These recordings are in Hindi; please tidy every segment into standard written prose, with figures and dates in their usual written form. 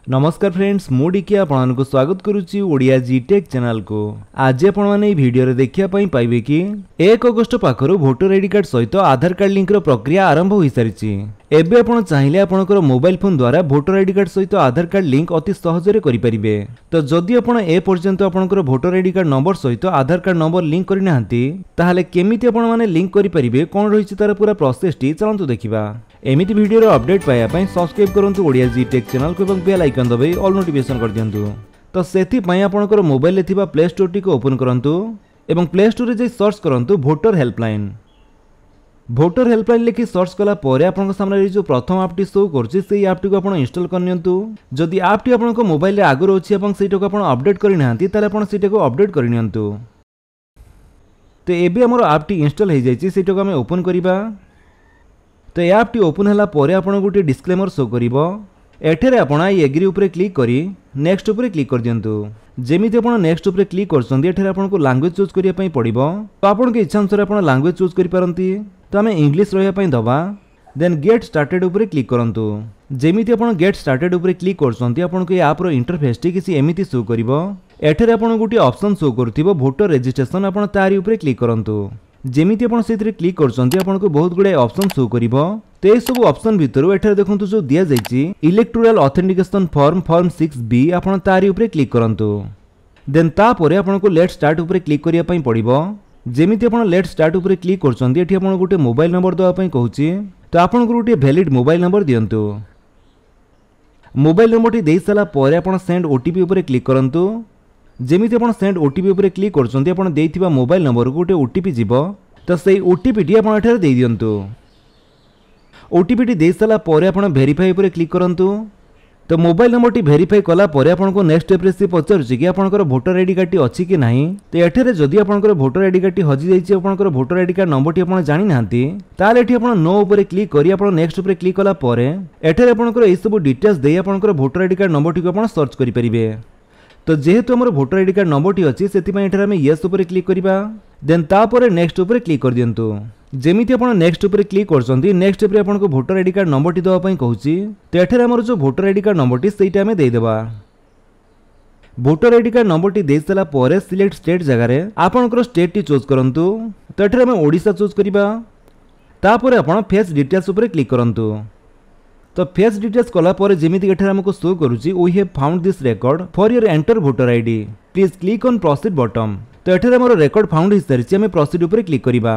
नमस्कार फ्रेंड्स मु डिकी आपको स्वागत करुच्ची ओडिया जी टेक चैनल को। आज आपण माने वीडियो रे देखिया पई पाइबे कि 1 अगस्त पाखरु वोटर आईडी कार्ड सहित आधार कार्ड लिंक रो प्रक्रिया आरंभ होई सारिची। एबे आपण चाहिले आपणकर मोबाइल फोन द्वारा वोटर आईडी कार्ड सहित आधार कार्ड लिंक अति सहज रे करि परिबे। तो जदि आपण ए पर्यंत आपणकर वोटर आईडी कार्ड नंबर सहित आधार कार्ड नंबर लिंक करि नाहंती ताहाले केमिति आपण माने लिंक करि परिबे कोन रहिछि तार पूरा प्रोसेस टी चलंतु देखिबा। एमिति वीडियो रो अपडेट पाया पई सब्सक्राइब करंतु ओडिया जी टेक चैनल को एवं बेल आइकन दबाई ऑल नोटिफिकेशन कर दियंतु। तो सेथि पई आपणकर मोबाइल रे थिबा प्ले स्टोर टी को ओपन करंतु एवं प्ले स्टोर रे जे सर्च करंतु वोटर हेल्पलाइन। वोटर हेल्पलाइन लिखि सर्च कला परे आपन सामने जो प्रथम ऐप टी शो करछि सेही ऐप टी को आपण इंस्टॉल करनियंतु। जदि ऐप टी आपन को मोबाइल रे आगु रहछि एवं सेटा को आपण अपडेट करि नाहंती ताले आपण सेटा को अपडेट करनियंतु। तो एबे हमर ऐप टी इंस्टॉल हे जायछि सेटा को हम ओपन करिबा। तो ऐप टी ओपन हला परे आपण गोटे डिस्क्लेमर शो करिवो। एठेरे आपण आई एग्री ऊपर क्लिक करी नेक्स्ट ऊपर क्लिक कर दियंतु। जेमिति आपण नेक्स्ट ऊपर क्लिक करछन्ती एठेरे आपण को लैंग्वेज चूज करिया पई पड़िबो। तो आपण के इच्छा अनुसार आपण लैंग्वेज चूज करि पारंती। तो हमें इंग्लिश रहिया पई दबा देन गेट स्टार्टेड ऊपर क्लिक करंतु। जेमिति आपण गेट स्टार्टेड ऊपर क्लिक करछन्ती आपण को ऐप रो इंटरफेस टी किसी एमिति शो करिवो। एठेरे आपण गोटे ऑप्शन शो करथिबो वोटर रजिस्ट्रेशन आपण तारि ऊपर क्लिक करंतु। जेमिति आपण सेथरे क्लिक करछन्ती आपण को बहुत गुडे ऑप्शन शो करिवो। तो ए सब ऑप्शन भितरु एठरे देखंतु जो दिया जायछि इलेक्टोरल ऑथेंटिकेशन फॉर्म 6B आपण तारि ऊपर क्लिक करंतु। देन ता परे आपण को लेट स्टार्ट ऊपर क्लिक करिया पई पड़िबो। जेमिति आपण लेट स्टार्ट ऊपर क्लिक करछन्ती एठी आपण गोटे मोबाइल नंबर दवा पई कहूछि। तो आपण को गोटे वैलिड मोबाइल नंबर दियंतु। मोबाइल नंबर टी देई साला परे आपण सेंड ओटीपी ऊपर क्लिक करंतु। जेमिति आपण सेंड ओटीपी ऊपर क्लिक करछन्ती आपण देइथिबा मोबाइल नंबर को गोटे ओटीपी जीवो। तो सेही ओटीपी टी आपण एठारे देइ दियंतु। ओटीपी टी देइ साला परे आपण वेरीफाई ऊपर क्लिक करंतु। तो मोबाइल नंबर टी वेरीफाई कला परे आपण को नेक्स्ट स्टेप रे से पचारुछि कि आपनकर वोटर आईडी कार्ड टी अछि कि नाही। तो एठेरे जदि आपनकर वोटर आईडी कार्ड टी हजि जाइछि आपनकर voter ID card number T आपण जानि नाहंती ताले एठी आपण नो ऊपर क्लिक करी आपण नेक्स्ट ऊपर क्लिक कला परे एठेरे आपनकर ए सब डिटेल्स देइ आपनकर voter ID card number T को आपण सर्च करि परिबे। तो जेहेतु हमर voter ID card number T अछि सेति पय एठेरे हम यस ऊपर क्लिक करिबा। देन ता परे नेक्स्ट ऊपर क्लिक कर दियंतु। जेमिति आपण नेक्स्ट ऊपर क्लिक करछन्ती नेक्स्ट ऊपर आपण को voter ID card number T दवा पय कहूछि। तो एठेरे हमर जो voter ID card number T सेटा हमें देइ देबा। Voter ID card number T देइ सला परे सिलेक्ट स्टेट जगह रे आपनकर स्टेट टी चूज करंतु। तो एठेरे हम ओडिसा चूज करिबा। ता परे आपण फेस डिटेल्स ऊपर क्लिक करंतु। तो फेस डिटेल्स कला परे जेमिति एठेरे हमको शो करूछि we have found this record for your enter voter ID please click on proceed button. तो एठेरे हमर रिकॉर्ड फाउंड हि सारिछि हम प्रोसीड ऊपर क्लिक करिबा।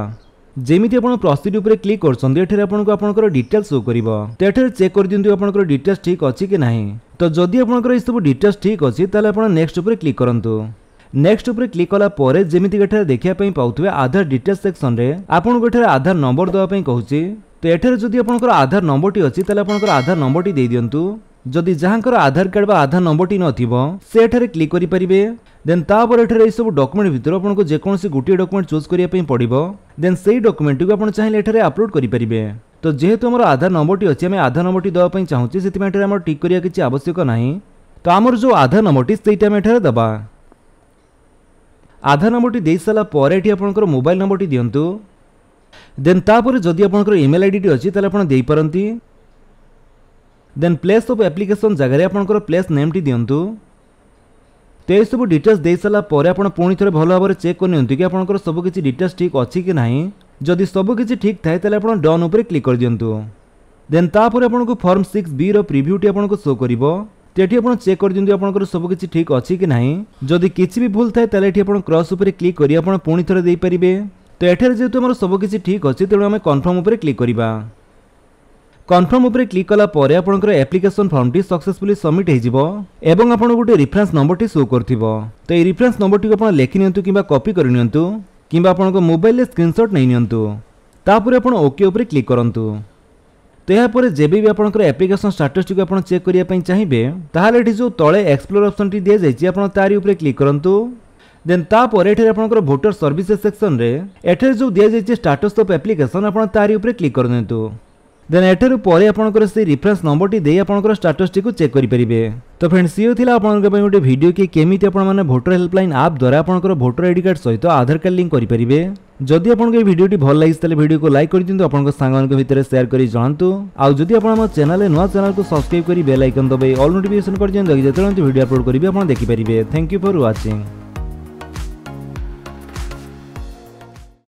जेमिति आपण प्रोसीड ऊपर क्लिक करछन्ती एठेरे आपनको आपनकर डिटेल्स शो करिवो। तो एठेरे चेक कर दियंतु आपनकर डिटेल्स ठीक अछि कि नाही। तो जदि आपनकर ए सब डिटेल्स ठीक अछि ताले आपण नेक्स्ट ऊपर क्लिक करंतु। नेक्स्ट ऊपर क्लिक कला परे जेमिति एठेरे देखिया पई पाउथबे आधार डिटेल्स सेक्शन रे आपनको एठेरे आधार नंबर दवा पई कहूछि। तो एठेरे जदि आपनकर आधार नंबर टी अछि ताले आपनकर आधार नंबर टी देइ दियंतु। जदि जहांकर आधार कार्ड बा आधार नंबर टी नथिबो से एठेरे क्लिक करि परिबे। देन ता पर एठेरे ए सब डॉक्यूमेंट भितर आपनको जे कोनसी गुटी डॉक्यूमेंट चूज करिया पई पड़िबो। देन सेही डॉक्यूमेंट को आपण चाहिले एठेरे अपलोड करि परिबे। तो जेहेतु हमर आधार नंबर टी अछि हम आधार नंबर टी दवा पई चाहूछि सेति एठेरे हमर टिक करिया किछि आवश्यक नाही। तो हमर जो आधार नंबर टी सेटा हम एठेरे दबा। आधार नंबर टी देइ साला परे एठी आपनकर मोबाइल नंबर टी दियंतु। देन तापर जदि आपनकर ईमेल आईडी टी अछि ताले आपण देइ परंती। देन प्लेस ऑफ एप्लीकेशन जगह रे आपनकर प्लेस नेम टी दियंतु। तो ये सब डिटेल्स देइ साला परे आपण पुणी थरे भलो भाबरे चेक करनियंतु कि आपनकर सब किछि डिटेल्स ठीक अछि कि नाही। जदि सब किछि ठीक थाए ताले आपण डन ऊपर क्लिक कर दियंतु। देन तापर आपनको फॉर्म 6B रो प्रीव्यू टी आपनको शो करिवो। तो एठी आपण चेक कर दियंतु आपनकर सब किछि ठीक अछि कि नाही। जदि किछि भी भूल थाए ताले एठी आपण क्रॉस ऊपर क्लिक करी आपण पुणी थरे देइ परिबे। तो एठेरे जेतु हमर सब किछि ठीक अछि तेणु हम कन्फर्म ऊपर क्लिक करिबा। कन्फर्म ऊपर क्लिक कला परे आपनकर एप्लीकेशन फॉर्म टी सक्सेसफुली सबमिट हे जिवो एवं आपण गोटे रेफरेंस नंबर टी शो करथिबो। तो ए रेफरेंस नंबर टी को आपण लेखि नियंतु किबा कॉपी करि नियंतु किबा आपण को मोबाइल ले स्क्रीनशॉट नै नियंतु। तापर आपण ओके ऊपर क्लिक करंतु। तो या परे जेबे भी आपनकर एप्लीकेशन स्टेटस टी को आपण चेक करिया पई चाहिबे ताहाले एठी जो तळे एक्सप्लोर ऑप्शन टी दिया जायछि आपण तारि ऊपर क्लिक करंतु। देन ता परे एठेरे आपनकर वोटर सर्विसेज सेक्शन रे एठेरे जो दिया जायछि स्टेटस ऑफ एप्लीकेशन आपण तारि ऊपर क्लिक करनियंतु। देन एठेरे परे आपनकर से रेफरेंस नंबर टी देइ आपनकर स्टेटस टी को चेक करि परिबे। तो फ्रेंड्स यो थिला आपनकर पई गोटे वीडियो कि केमिति आपण माने वोटर हेल्पलाइन ऐप द्वारा आपनकर वोटर आईडी कार्ड सहित आधार कार्ड लिंक करि परिबे। जदि आपको ये वीडियो भल लगी तेल वीडियो को लाइक कर दिंतु आपन सांग भितर शेयर कर जनातु आउ जदि आप चैनल नुआ चैनल को सब्सक्राइब कर बेल आइकन दबाई ऑल नोटिफिकेशन कर दिखाते जो वीडियो अपलोड करी आप देखिपारे। Thank you for watching.